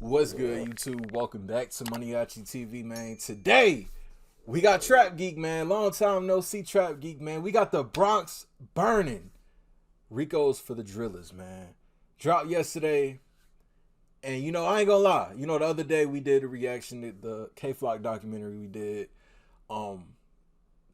What's good, YouTube? Welcome back to Maniachi TV, man. Today, we got Trap Geek, man. Long time no see, Trap Geek, man. We got the Bronx burning. Rico's for the Drillers, man. Dropped yesterday. And, you know, I ain't gonna lie. You know, the other day we did a reaction to the K-Flock documentary we did.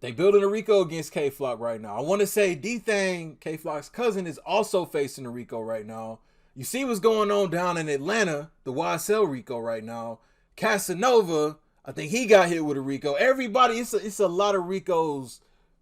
They building a Rico against K-Flock right now. I want to say D-Thang, K-Flock's cousin, is also facing a Rico right now. You see what's going on down in Atlanta, the YSL Rico right now. Casanova, I think he got hit with a Rico. Everybody, it's a lot of Ricos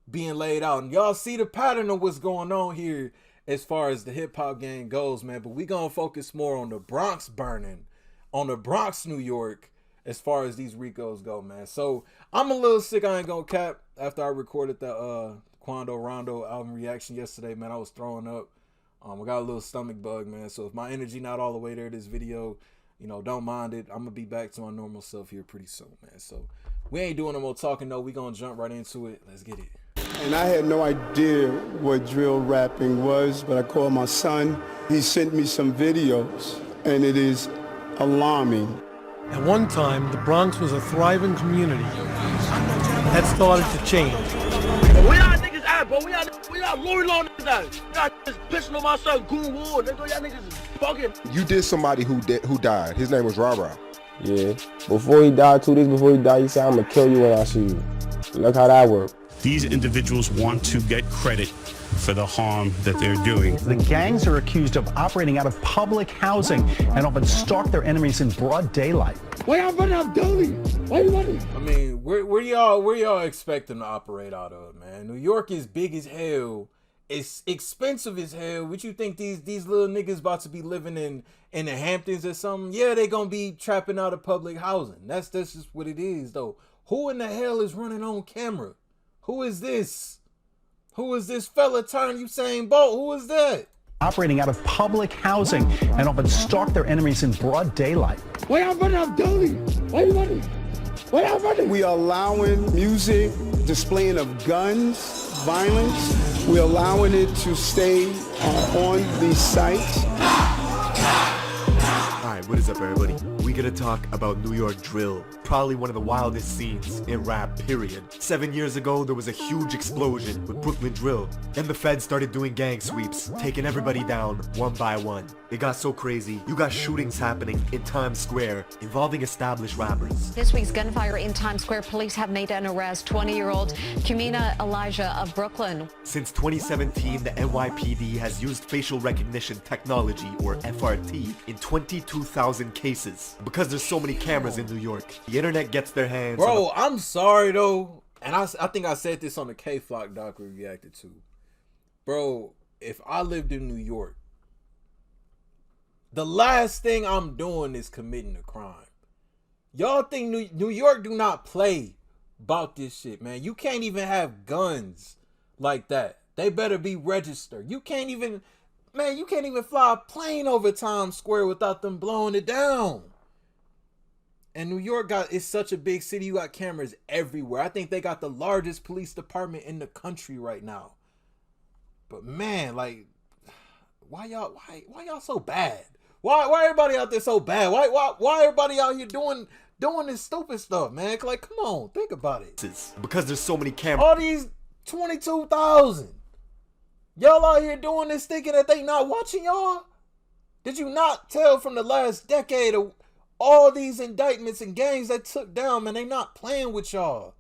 being laid out. And y'all see the pattern of what's going on here as far as the hip-hop game goes, man. But we going to focus more on the Bronx burning, on the Bronx, New York, as far as these Ricos go, man. So I'm a little sick, I ain't going to cap. After I recorded the Quando Rondo album reaction yesterday, man, I was throwing up. I got a little stomach bug, man. So if my energy not all the way there this video, you know, don't mind it. I'm going to be back to my normal self here pretty soon, man. So we ain't doing no more talking, though. We going to jump right into it. Let's get it. And I had no idea what drill rapping was, but I called my son. He sent me some videos, and it is alarming. At one time, the Bronx was a thriving community. That started to change. We y'all niggas out, bro. We y'all Lori Law niggas out. Y'all just pissing on my son, Goon Ward. Y'all niggas is fucking. You did somebody who died. His name was Ra. Yeah. Before he died, 2 days before he died, he said, I'm gonna kill you when I see you. Look how that worked. These individuals want to get credit for the harm that they're doing. The gangs are accused of operating out of public housing and often stalk their enemies in broad daylight. Why y'all running up Dolly? Why you running? I mean, where y'all expect them to operate out of, man? New York is big as hell. It's expensive as hell. What you think these little niggas about to be living in the Hamptons or something? Yeah, they gonna be trapping out of public housing. That's just what it is, though. Who in the hell is running on camera? Who is this? Who is this fella turn Usain Bolt? Who is that? Operating out of public housing and often stalk their enemies in broad daylight. Why y'all running up Dolly? Why you running? Why y'all running? We are allowing music, displaying of guns, violence. We're allowing it to stay on these sites. Alright, what is up, everybody? We gonna talk about New York drill. Probably one of the wildest scenes in rap, period. 7 years ago, there was a huge explosion with Brooklyn drill. Then the feds started doing gang sweeps, taking everybody down one by one. It got so crazy, you got shootings happening in Times Square involving established rappers. This week's gunfire in Times Square, police have made an arrest. 20-year-old Kumina Elijah of Brooklyn. Since 2017, the NYPD has used facial recognition technology, or FRT, in 22,000 cases. Because there's so many cameras in New York, the internet gets their hands on Bro, I'm sorry, though. And I think I said this on the K-Flock doc we reacted to. Bro, if I lived in New York, the last thing I'm doing is committing a crime. Y'all think New York do not play about this shit, man. You can't even have guns like that. They better be registered. You can't even fly a plane over Times Square without them blowing it down. And New York it's such a big city. You got cameras everywhere. I think they got the largest police department in the country right now. But man, like, why y'all so bad? Why everybody out there so bad? Why everybody out here doing this stupid stuff, man? Like, come on, think about it. because there's so many cameras. All these 22,000. Y'all out here doing this thinking that they not watching y'all? Did you not tell from the last decade of all these indictments and gangs that took down, man? They not playing with y'all.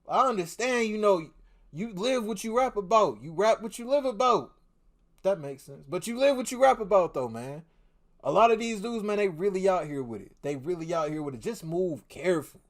I understand, you know, you live what you rap about. You rap what you live about. That makes sense. But you live what you rap about, though, man. A lot of these dudes, man, they really out here with it. They really out here with it. Just move careful.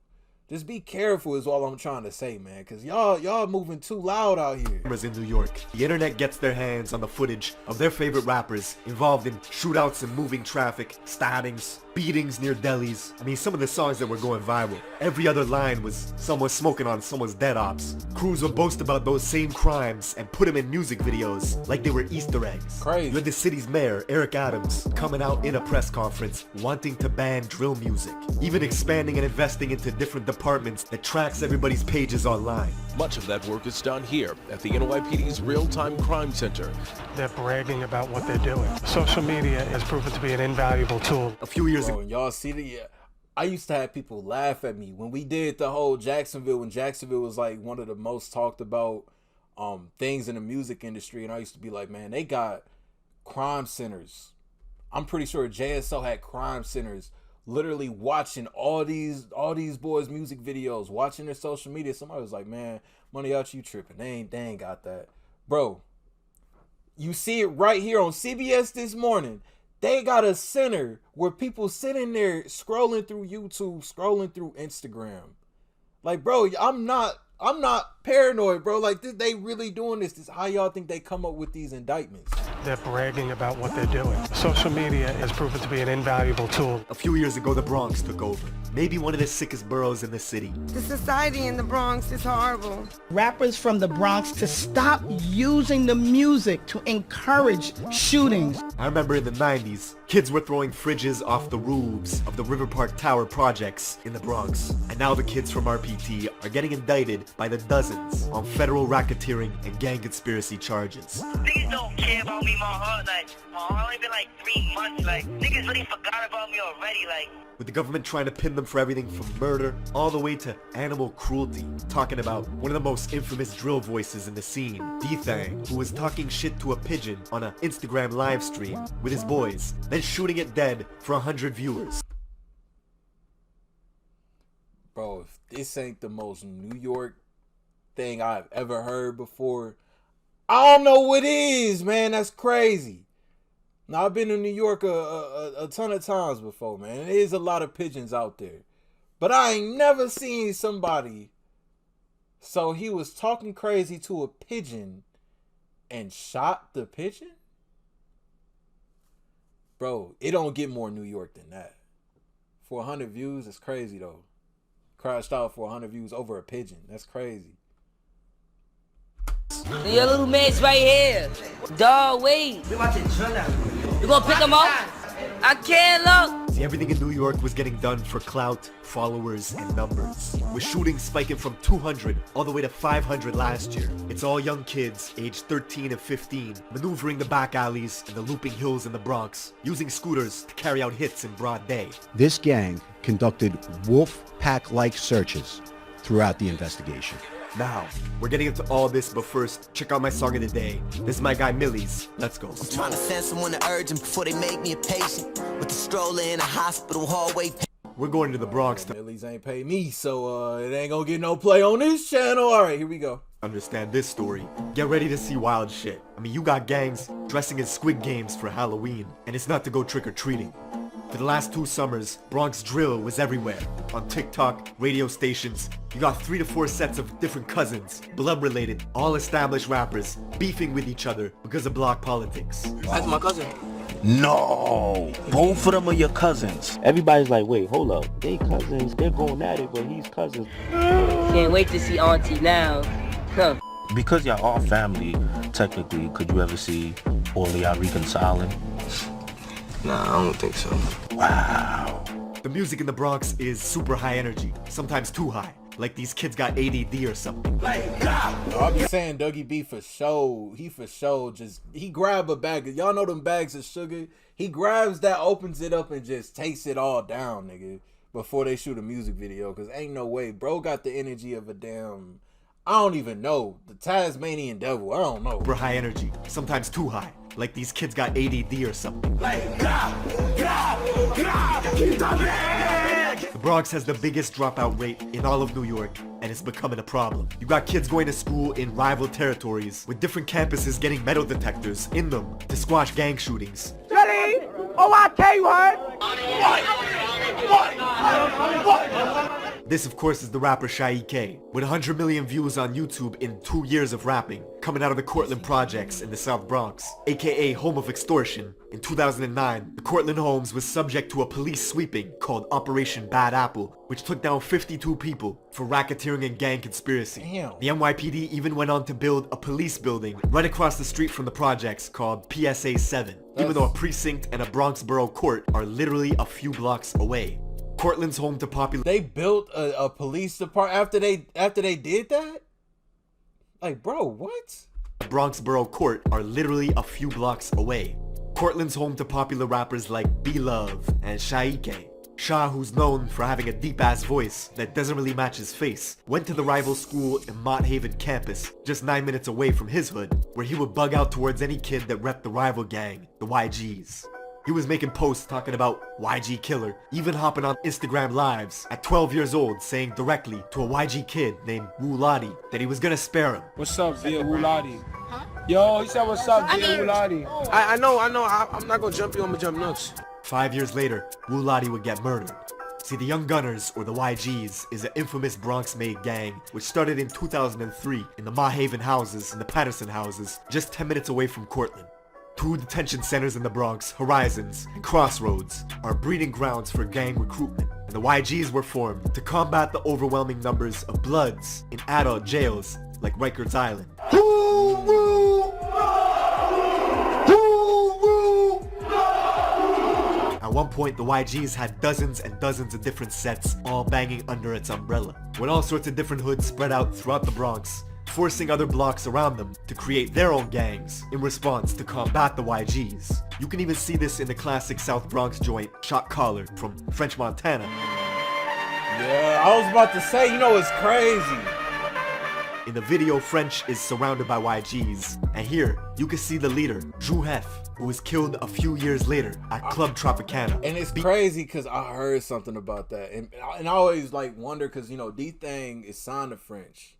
Just be careful is all I'm trying to say, man, because y'all moving too loud out here. In New York, the internet gets their hands on the footage of their favorite rappers involved in shootouts and moving traffic, stabbings, beatings near delis. I mean, some of the songs that were going viral. Every other line was someone smoking on someone's dead ops. Crews would boast about those same crimes and put them in music videos like they were Easter eggs. Crazy. You had the city's mayor, Eric Adams, coming out in a press conference wanting to ban drill music, even expanding and investing into different departments that tracks everybody's pages online. Much of that work is done here at the NYPD's Real-Time Crime Center. They're bragging about what they're doing. Social media has proven to be an invaluable tool. A few years Bro, ago, and y'all see I used to have people laugh at me when we did the whole Jacksonville, when Jacksonville was like one of the most talked about things in the music industry, and I used to be like, man, they got crime centers. I'm pretty sure JSO had crime centers, literally watching all these boys' music videos, watching their social media. Somebody was like, man, Money Out, you tripping. They ain't got that. Bro, you see it right here on CBS this morning. They got a center where people sitting there scrolling through YouTube, scrolling through Instagram. Like, bro, I'm not paranoid, bro. Like, they really doing this. How y'all think they come up with these indictments? They're bragging about what they're doing. Social media has proven to be an invaluable tool. a few years ago, the Bronx took over. Maybe one of the sickest boroughs in the city. The society in the Bronx is horrible. Rappers from the Bronx to stop using the music to encourage shootings. I remember in the 90s, kids were throwing fridges off the roofs of the River Park Tower projects in the Bronx. And now the kids from RPT are getting indicted by the dozens on federal racketeering and gang conspiracy charges. Niggas don't care about me my whole life. My only been like 3 months. Like, niggas really forgot about me already. Like, with the government trying to pin them for everything from murder all the way to animal cruelty. Talking about one of the most infamous drill voices in the scene, D-Thang, who was talking shit to a pigeon on an Instagram live stream with his boys, then shooting it dead for 100 viewers. Bro, if this ain't the most New York thing I've ever heard before, I don't know what is, man. That's crazy. Now, I've been to New York a ton of times before, man. There is a lot of pigeons out there. But I ain't never seen somebody. So he was talking crazy to a pigeon and shot the pigeon? Bro, it don't get more New York than that. For 100 views, it's crazy, though. Crashed out for 100 views over a pigeon. That's crazy. Your little man's right here. Dog, wait. You gonna pick him up? I can't look. See, everything in New York was getting done for clout, followers, and numbers. With shootings spiking from 200 all the way to 500 last year. It's all young kids, aged 13 and 15, maneuvering the back alleys and the looping hills in the Bronx, using scooters to carry out hits in broad day. This gang conducted wolf pack-like searches throughout the investigation. Now, we're getting into all this, but first, check out my song of the day. This is my guy Millie's. Let's go. I'm trying to send someone to urgent before they make me a patient. With the stroller in a hospital hallway. We're going to the Bronx. Millie's ain't paid me, so it ain't gonna get no play on this channel. All right, here we go. Understand this story. Get ready to see wild shit. I mean, you got gangs dressing as Squid Games for Halloween, and it's not to go trick-or-treating. For the last 2 summers, Bronx drill was everywhere. On TikTok, radio stations, you got 3 to 4 sets of different cousins, blood-related, all established rappers, beefing with each other because of block politics. That's my cousin. No, both of them are your cousins. Everybody's like, wait, hold up. They cousins, they're going at it, but he's cousins. Can't wait to see Auntie now. Huh. Because y'all are family, technically, could you ever see all of y'all reconciling? Nah, I don't think so. Wow. The music in the Bronx is super high energy, sometimes too high. Like these kids got ADD or something. I'll be saying Dougie B for sure. He for sure he grab a bag. Y'all know them bags of sugar? He grabs that, opens it up, and just takes it all down, nigga, before they shoot a music video. Because ain't no way. Bro got the energy of a damn, I don't even know, the Tasmanian devil. I don't know. Super high energy, sometimes too high. Like these kids got ADD or something. The Bronx has the biggest dropout rate in all of New York, and it's becoming a problem. You got kids going to school in rival territories, with different campuses getting metal detectors in them to squash gang shootings. Jelly! OIK, you heard? What? This, of course, is the rapper Shy K, with 100 million views on YouTube in 2 years of rapping, coming out of the Cortlandt Projects in the South Bronx, aka home of extortion. In 2009, the Cortlandt homes was subject to a police sweeping called Operation Bad Apple, which took down 52 people for racketeering and gang conspiracy. Damn. The NYPD even went on to build a police building right across the street from the projects called PSA 7, even though a precinct and a Bronx Borough Court are literally a few blocks away. Cortland's home to popular... They built a police department after they did that? Like, bro, what? Bronx Borough Court are literally a few blocks away. Cortland's home to popular rappers like B-Love and Shaike. Sha, who's known for having a deep-ass voice that doesn't really match his face, went to the rival school in Mott Haven campus, just 9 minutes away from his hood, where he would bug out towards any kid that repped the rival gang, the YGs. He was making posts talking about YG killer, even hopping on Instagram lives at 12 years old saying directly to a YG kid named Wu Ladi that he was gonna spare him. What's up, Via Wu Ladi? Yo, he said what's up, Via Wu Ladi? I know, I'm not gonna jump you, I'm gonna jump nuts. 5 years later, Wu Ladi would get murdered. See, the Young Gunners, or the YGs, is an infamous Bronx-made gang which started in 2003 in the Mott Haven houses and the Patterson houses, just 10 minutes away from Cortland. 2 detention centers in the Bronx, Horizons and Crossroads, are breeding grounds for gang recruitment, and the YGs were formed to combat the overwhelming numbers of Bloods in adult jails like Rikers Island. At one point, the YGs had dozens and dozens of different sets all banging under its umbrella, with all sorts of different hoods spread out throughout the Bronx, forcing other blocks around them to create their own gangs in response to combat the YGs. You can even see this in the classic South Bronx joint, Shot Caller from French Montana. Yeah, I was about to say, you know, it's crazy. In the video, French is surrounded by YGs, and here, you can see the leader, Dru Hef, who was killed a few years later at Club Tropicana. And it's crazy because I heard something about that, and I always like wonder because, you know, D-Thing is signed to French,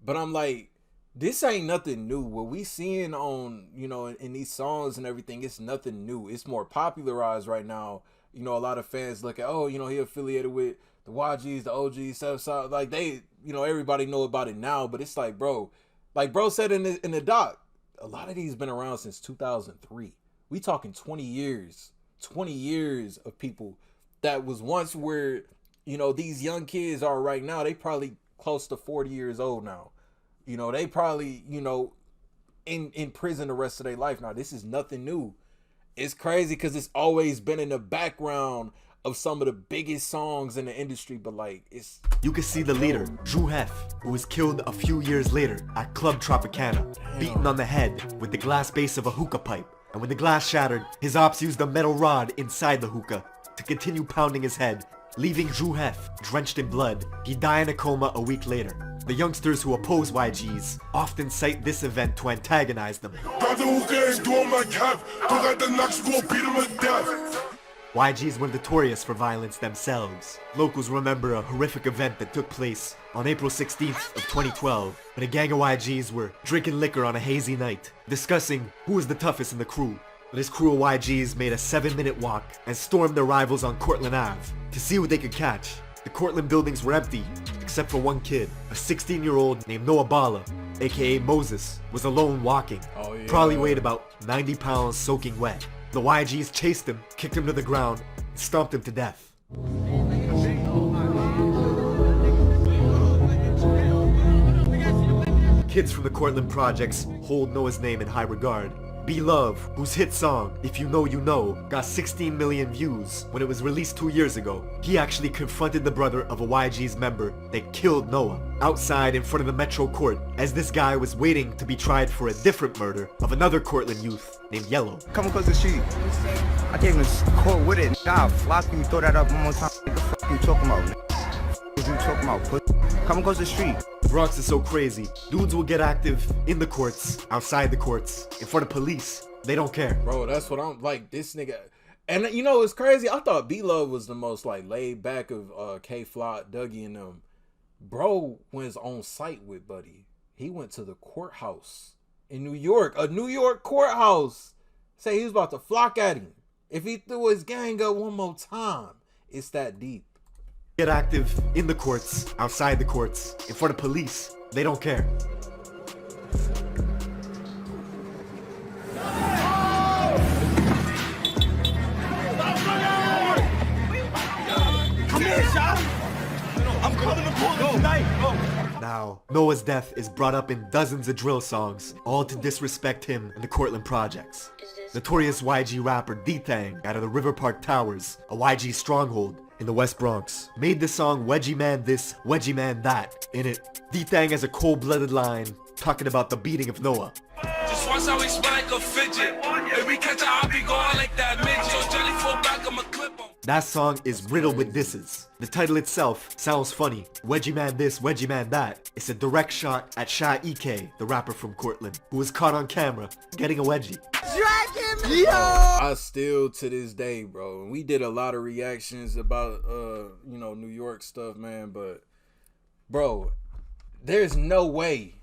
but I'm like, this ain't nothing new. What we seeing on, you know, in these songs and everything, it's nothing new. It's more popularized right now. You know, a lot of fans look at, oh, you know, he affiliated with the YGs, the OGs, stuff, like they, you know, everybody know about it now, but it's like, bro, like bro said in the doc, a lot of these been around since 2003. We talking 20 years of people that was once where, you know, these young kids are right now. They probably close to 40 years old now. You know, they probably, you know, in prison the rest of their life. Now, this is nothing new. It's crazy because it's always been in the background of some of the biggest songs in the industry, but like, it's... You can see the leader, Dru Hef, who was killed a few years later at Club Tropicana, beaten on the head with the glass base of a hookah pipe. And when the glass shattered, his ops used a metal rod inside the hookah to continue pounding his head, leaving Dru Hef drenched in blood. He died in a coma a week later. The youngsters who oppose YGs often cite this event to antagonize them. YGs were notorious for violence themselves. Locals remember a horrific event that took place on April 16th of 2012 when a gang of YGs were drinking liquor on a hazy night, discussing who was the toughest in the crew. This crew of YGs made a 7-minute walk and stormed their rivals on Cortland Ave to see what they could catch. The Cortland buildings were empty, except for one kid, a 16-year-old named Noah Bala, aka Moses, was alone walking. Probably weighed about 90 pounds soaking wet. The YGs chased him, kicked him to the ground, and stomped him to death. Kids from the Cortland projects hold Noah's name in high regard. B-Love, whose hit song, If You Know You Know, got 16 million views when it was released 2 years ago. He actually confronted the brother of a YG's member that killed Noah outside in front of the Metro Court as this guy was waiting to be tried for a different murder of another Cortland youth named Yellow. Come across the street. I came to court with it. Nah, flock me, throw that up one more time. What the fuck you talking about? What you talking about, pussy? Come across the street. The Bronx is so crazy. Dudes will get active in the courts, outside the courts, in front of police. They don't care. Bro, that's what I'm like, this nigga. And you know, it's crazy. I thought B-Love was the most like laid back of K-Flock, Dougie and them. Bro was on site with Buddy. He went to the courthouse in New York, a New York courthouse. Say he was about to flock at him. If he threw his gang up one more time, it's that deep. Get active in the courts, outside the courts, in front of police. They don't care. Come here, Sean. I'm coming to court tonight. Now, Noah's death is brought up in dozens of drill songs, all to disrespect him and the Cortland projects. Notorious YG rapper D-Thang out of the River Park Towers, a YG stronghold, in the West Bronx, made the song Wedgie Man This, Wedgie Man That. In it, D-Thang has a cold-blooded line talking about the beating of Noah. Just once I smell like a fidget. If we catch a be going like that midget. So Jelly fall back, I'ma clip him. That song is riddled with disses. The title itself sounds funny. Wedgie Man This, Wedgie Man That. It's a direct shot at Sha EK, the rapper from Cortland, who was caught on camera getting a wedgie. Yo! I still to this day, bro. And we did a lot of reactions about you know, New York stuff, man, but bro, there's no way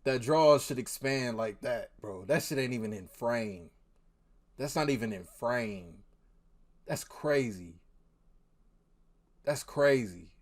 that draws should expand like that, bro. That shit ain't even in frame. That's not even in frame. That's crazy. That's crazy.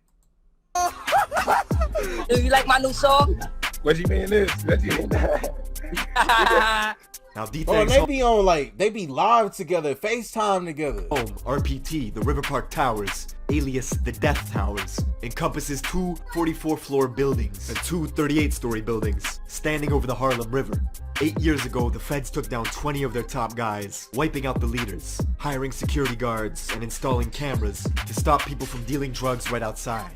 Do you like my new song? What you mean this? What you mean that? Now D-Thang, they be on like, they be live together, FaceTime together. RPT, the River Park Towers, alias the Death Towers, encompasses 2 44-floor buildings and 2 38-story buildings standing over the Harlem River. 8 years ago, the feds took down 20 of their top guys, wiping out the leaders, hiring security guards, and installing cameras to stop people from dealing drugs right outside.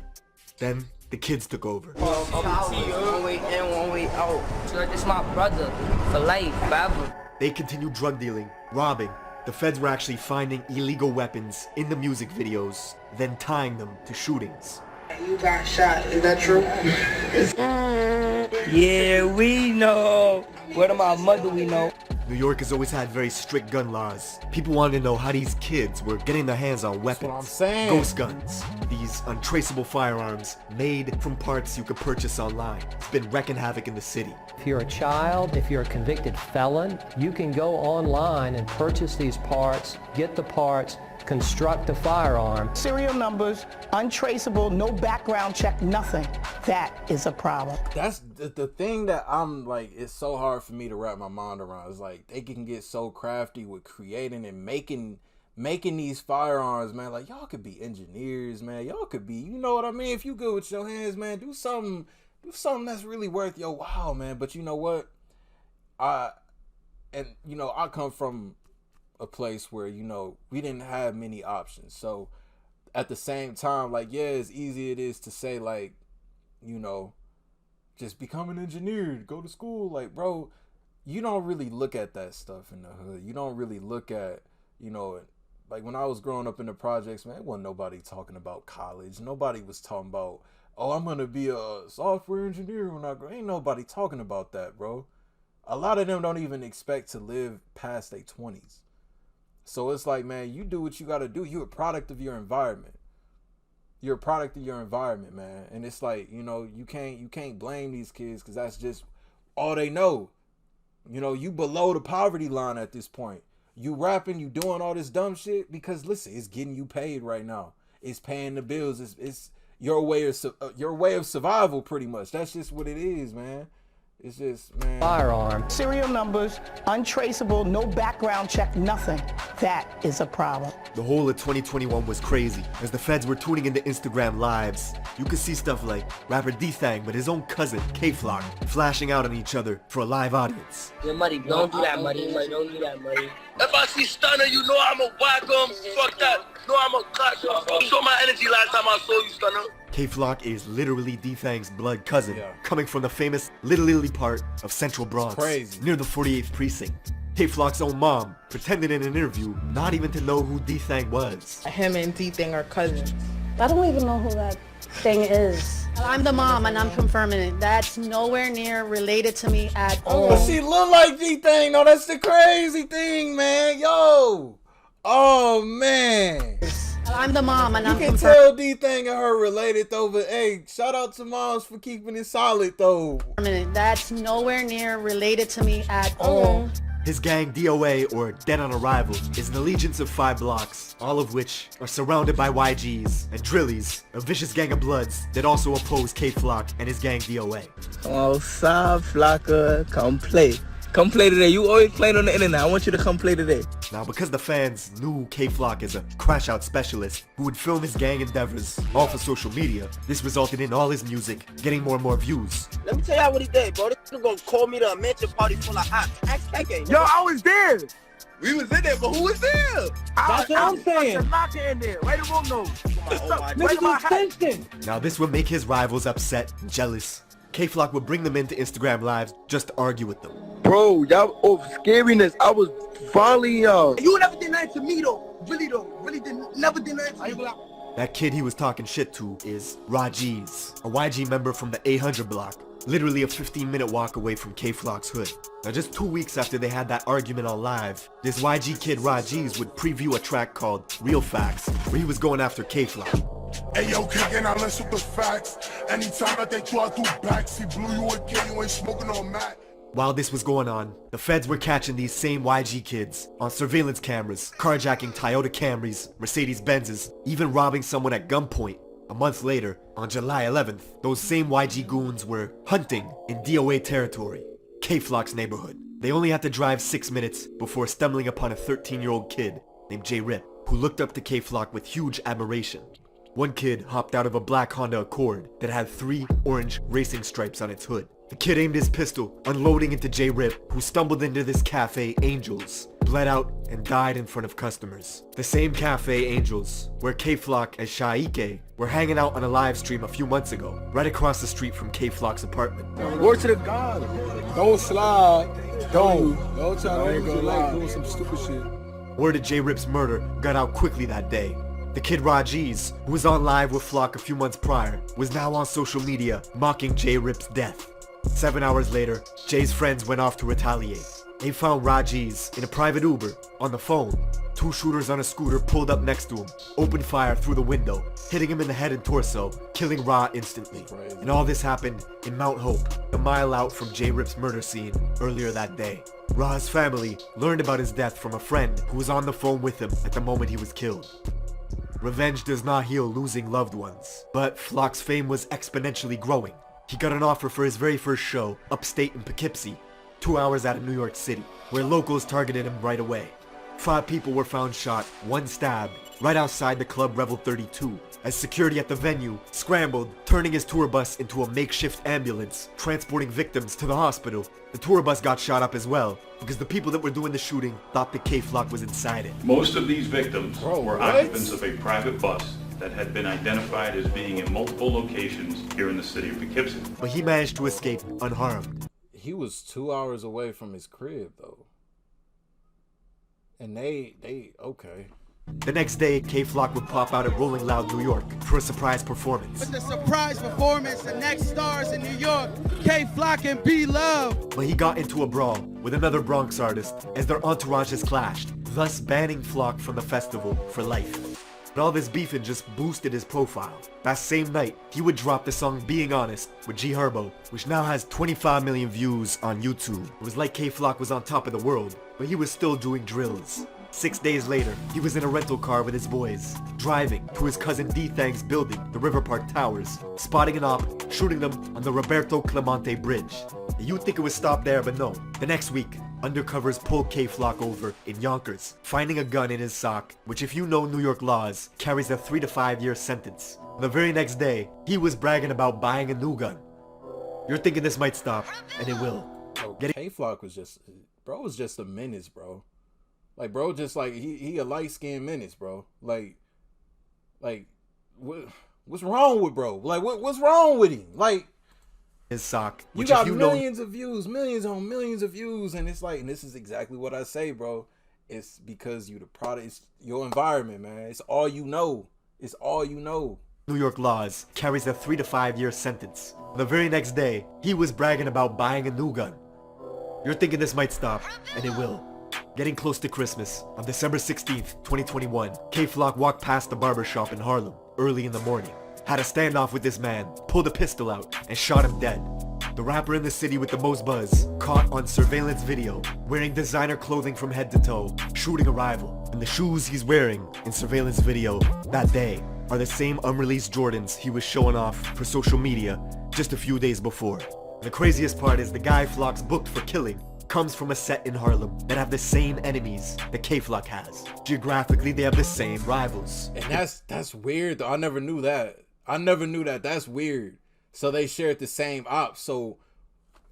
Then, the kids took over. One way in, one way out. So this my brother for life, forever. They continued drug dealing, robbing. The feds were actually finding illegal weapons in the music videos, then tying them to shootings. You got shot, is that true? Yeah, we know. Word of my mother, we know. New York has always had very strict gun laws. People wanted to know how these kids were getting their hands on weapons. That's what I'm saying. Ghost guns. These untraceable firearms made from parts you could purchase online. It's been wrecking havoc in the city. If you're a child, if you're a convicted felon, you can go online and purchase these parts, get the parts, construct a firearm. Serial numbers, untraceable, no background check, nothing. That is a problem. That's the thing that I'm like, it's so hard for me to wrap my mind around. It's like they can get so crafty with creating and making these firearms, man. Like, y'all could be engineers, man. Y'all could be, you know what I mean? If you good with your hands, man, do something that's really worth your wow, man. But you know what? I come from a place where, you know, we didn't have many options. So at the same time, like, yeah, as easy it is to say, like, you know, just become an engineer, go to school. Like, bro, you don't really look at that stuff in the hood. You don't really look at, you know, like when I was growing up in the projects, man, wasn't nobody talking about college. Nobody was talking about, oh, I'm gonna be a software engineer when I grow. Ain't nobody talking about that, bro. A lot of them don't even expect to live past their 20s. So it's like, man, you do what you got to do. You're a product of your environment. You're a product of your environment, man. And it's like, you know, you can't blame these kids because that's just all they know. You know, you below the poverty line at this point. You rapping, you doing all this dumb shit because, listen, it's getting you paid right now. It's paying the bills. It's your way of survival, pretty much. That's just what it is, man. It's just, man. Firearm. Serial numbers, untraceable, no background check, nothing. That is a problem. The whole of 2021 was crazy. As the feds were tuning into Instagram lives, you could see stuff like rapper D-Thang with his own cousin, K-Flock, flashing out on each other for a live audience. Yeah, Muddy, don't do that, Muddy. Don't do that, Muddy. If I see Stunner, you know I'ma whack him. Fuck that. No, I'ma clash him. You saw my energy last time I saw you, Stunner. K-Flock is literally D-Thang's blood cousin, coming from the famous Little Italy part of Central Bronx, near the 48th precinct. K-Flock's own mom pretended in an interview not even to know who D-Thang was. Him and D-Thang are cousins. I don't even know who that thing is. I'm the mom and I'm confirming it. That's nowhere near related to me at all. But she look like D-Thang, though. That's the crazy thing, man. Yo. Oh, man. I'm the mom and I'm confirming. You can tell D-Thang and her related, though. But, hey, shout out to moms for keeping it solid, though. That's nowhere near related to me at all. His gang, DOA, or Dead on Arrival, is an allegiance of 5 blocks, all of which are surrounded by YGs and Drillies, a vicious gang of bloods that also oppose K-Flock and his gang, DOA. Oh, Sa Flocka, come play. Come play today. You always playing on the internet. I want you to come play today. Now, because the fans knew K-Flock as a crash-out specialist who would film his gang endeavors all for social media, this resulted in all his music getting more and more views. Let me tell y'all what he did, bro. This nigga gonna call me to a mansion party full of hot. Ask KK. Yo, I was there. We was in there, but who was there? That's what I'm saying. Locker in there. Wait a room, no. Niggas extension. Now this would make his rivals upset and jealous. K-Flock would bring them into Instagram lives just to argue with them. Bro, y'all over scariness. I was following y'all. You never did nothing to me though. Really never did nothing to me. That kid he was talking shit to is Rajiz, a YG member from the 800 block, literally a 15-minute walk away from K-Flock's hood. Now just 2 weeks after they had that argument on live, this YG kid Rajiz would preview a track called Real Facts, where he was going after K-Flock. Hey yo, kicking out, let's with the facts. Anytime that they try to backs, he blew you a kid, you ain't smoking on Mac. While this was going on, the feds were catching these same YG kids on surveillance cameras, carjacking Toyota Camrys, Mercedes Benzes, even robbing someone at gunpoint. A month later, on July 11th, those same YG goons were hunting in DOA territory, K-Flock's neighborhood. They only had to drive 6 minutes before stumbling upon a 13-year-old kid named J-Rip, who looked up to K-Flock with huge admiration. One kid hopped out of a black Honda Accord that had 3 orange racing stripes on its hood. The kid aimed his pistol, unloading into J-Rip, who stumbled into this cafe, Angels, bled out, and died in front of customers. The same cafe, Angels, where K-Flock and Shaike were hanging out on a live stream a few months ago, right across the street from K-Flock's apartment. Word to the God. Don't slide. Don't try to go like doing some stupid shit. Word of J-Rip's murder got out quickly that day. The kid Rajiz, who was on live with Flock a few months prior, was now on social media mocking J-Rip's death. 7 hours later, Jay's friends went off to retaliate. They found Rajiz in a private Uber. On the phone, 2 shooters on a scooter pulled up next to him, opened fire through the window, hitting him in the head and torso, killing Ra instantly. And all this happened in Mount Hope, a mile out from J-Rip's murder scene earlier that day. Ra's family learned about his death from a friend who was on the phone with him at the moment he was killed. Revenge does not heal losing loved ones, but Flock's fame was exponentially growing. He got an offer for his very first show, upstate in Poughkeepsie, 2 hours out of New York City, where locals targeted him right away. 5 people were found shot, 1 stabbed, right outside the club Revel 32, as security at the venue scrambled, turning his tour bus into a makeshift ambulance, transporting victims to the hospital. The tour bus got shot up as well, because the people that were doing the shooting thought the K-Flock was inside it. Most of these victims were occupants of a private bus that had been identified as being in multiple locations here in the city of Poughkeepsie. But he managed to escape unharmed. He was 2 hours away from his crib though. And they okay. The next day, K-Flock would pop out at Rolling Loud, New York for a surprise performance. With the surprise performance, the next stars in New York, K-Flock and B-Love. But he got into a brawl with another Bronx artist as their entourages clashed, thus banning Flock from the festival for life. But all this beefing just boosted his profile. That same night, he would drop the song Being Honest with G Herbo, which now has 25 million views on YouTube. It was like K-Flock was on top of the world, but he was still doing drills. 6 days later, he was in a rental car with his boys, driving to his cousin D-Thang's building, the River Park Towers, spotting an op, shooting them on the Roberto Clemente Bridge. You'd think it would stop there, but no. The next week, undercovers pulled K-Flock over in Yonkers, finding a gun in his sock, which if you know New York laws, carries a 3 to 5 year sentence. The very next day, he was bragging about buying a new gun. You're thinking this might stop, and it will. K-Flock was just, bro was just a menace, bro. Like, bro, just like, he a light-skinned menace, bro. Like, what's wrong with bro? Like, what's wrong with him? Like, his sock. You got millions of views, millions on millions of views, and it's like, and this is exactly what I say, bro. It's because you the product, it's your environment, man. It's all you know. It's all you know. New York laws carries a 3 to 5 year sentence. The very next day, he was bragging about buying a new gun. You're thinking this might stop, and it will. Getting close to Christmas, on December 16th, 2021, K-Flock walked past the barbershop in Harlem early in the morning, had a standoff with this man, pulled a pistol out, and shot him dead. The rapper in the city with the most buzz, caught on surveillance video, wearing designer clothing from head to toe, shooting a rival. And the shoes he's wearing in surveillance video that day are the same unreleased Jordans he was showing off for social media just a few days before. The craziest part is the guy Flock's booked for killing comes from a set in Harlem that have the same enemies that K-Flock has. Geographically, they have the same rivals. And that's weird though. I never knew that. That's weird. So they shared the same ops. So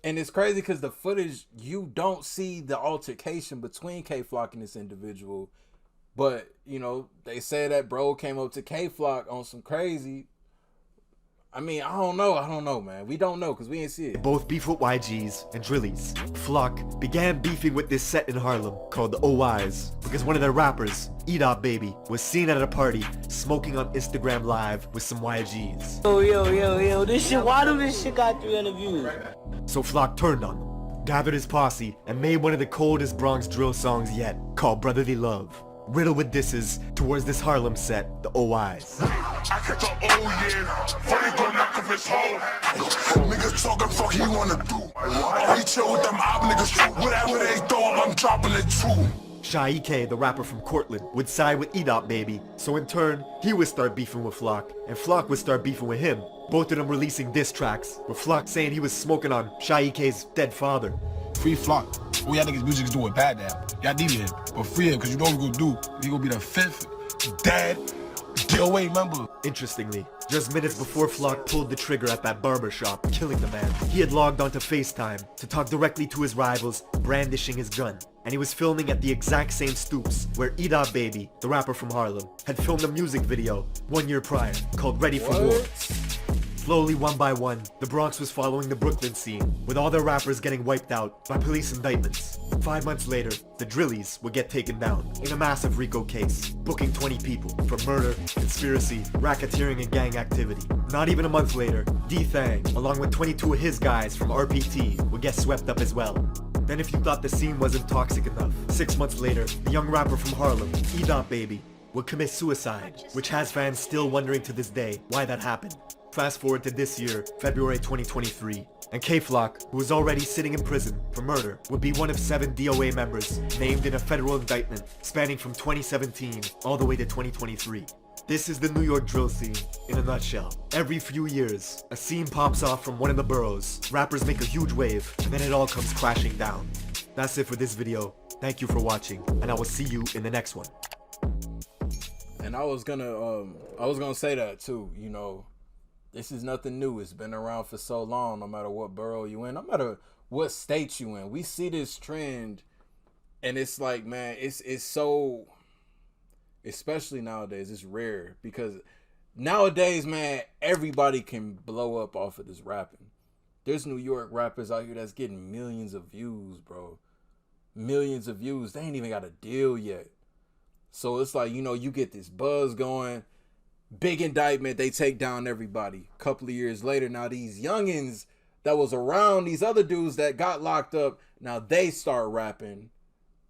And it's crazy because the footage, you don't see the altercation between K-Flock and this individual. But, you know, they say that bro came up to K-Flock on some crazy. I mean, I don't know, man. We don't know because we ain't see it. Both beef with YGs and Drillies. Flock began beefing with this set in Harlem called the OIs because one of their rappers, E-Dot Baby, was seen at a party smoking on Instagram Live with some YGs. Yo, this shit, why do this shit got 300 views? So Flock turned on them, gathered his posse, and made one of the coldest Bronx drill songs yet, called Brotherly Love, riddled with disses towards this Harlem set, the OIs. I catch a funny gon' knock off his hoe. Niggas talking fuck he wanna do. Oh, he chill with them op niggas too. Whatever they throw up, I'm dropping it too. Shy EK, the rapper from Cortland, would side with E-Dot Baby, so in turn, he would start beefing with Flock, and Flock would start beefing with him, both of them releasing diss tracks, with Flock saying he was smoking on Shy EK's dead father. Free Flock. All y'all niggas music is doing bad now. Y'all need him, but free him, cause you know what we gonna do. We gonna be the 5th dead DOA member. Interestingly, just minutes before Flock pulled the trigger at that barber shop, killing the man, he had logged onto FaceTime to talk directly to his rivals, brandishing his gun. And he was filming at the exact same stoops where E-Dot Baby, the rapper from Harlem, had filmed a music video 1 year prior called Ready for War. Slowly, one by one, the Bronx was following the Brooklyn scene, with all their rappers getting wiped out by police indictments. 5 months later, the Drillies would get taken down in a massive RICO case, booking 20 people for murder, conspiracy, racketeering, and gang activity. Not even a month later, D-Thang, along with 22 of his guys from RPT, would get swept up as well. Then if you thought the scene wasn't toxic enough, 6 months later, the young rapper from Harlem, E-Dot Baby, would commit suicide, which has fans still wondering to this day why that happened. Fast forward to this year, February 2023, and K-Flock, who was already sitting in prison for murder, would be one of 7 DOA members named in a federal indictment spanning from 2017 all the way to 2023. This is the New York drill scene in a nutshell. Every few years, a scene pops off from one of the boroughs, rappers make a huge wave, and then it all comes crashing down. That's it for this video. Thank you for watching, and I will see you in the next one. And I was gonna say that too, you know. This is nothing new. It's been around for so long, no matter what borough you in, no matter what state you in. We see this trend, and it's like, man, it's so, especially nowadays, it's rare. Because nowadays, man, everybody can blow up off of this rapping. There's New York rappers out here that's getting millions of views, bro. Millions of views. They ain't even got a deal yet. So it's like, you know, you get this buzz going. Big indictment, they take down everybody. A couple of years later, now these youngins that was around these other dudes that got locked up, now they start rapping.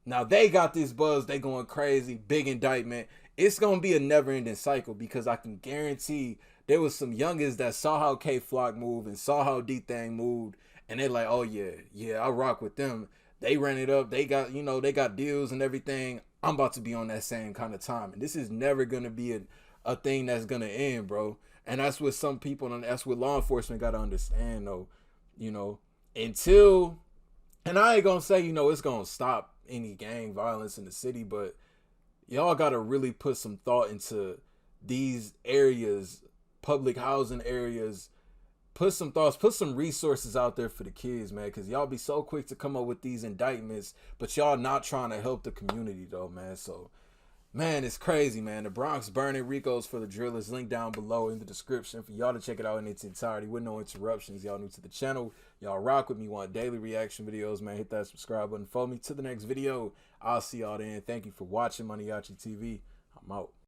Now they got this buzz, they going crazy, big indictment. It's going to be a never-ending cycle because I can guarantee there was some youngins that saw how K-Flock moved and saw how D-Thang moved, and they're like, oh yeah, I rock with them. They ran it up, they got, you know, they got deals and everything. I'm about to be on that same kind of time. And this is never going to be a thing that's gonna end, bro. And that's what some people, and that's what law enforcement gotta understand, though. You know, until, and I ain't gonna say, you know, it's gonna stop any gang violence in the city, but y'all gotta really put some thought into these areas, public housing areas. Put some thoughts, put some resources out there for the kids, man, because y'all be so quick to come up with these indictments, but y'all not trying to help the community, though, man. So, man, it's crazy, man. The Bronx burning, Rico's for the drill is linked down below in the description for y'all to check it out in its entirety with no interruptions. Y'all new to the channel, y'all rock with me, want daily reaction videos, man, hit that subscribe button. Follow me to the next video. I'll see y'all then. Thank you for watching Moneyyachi TV. I'm out.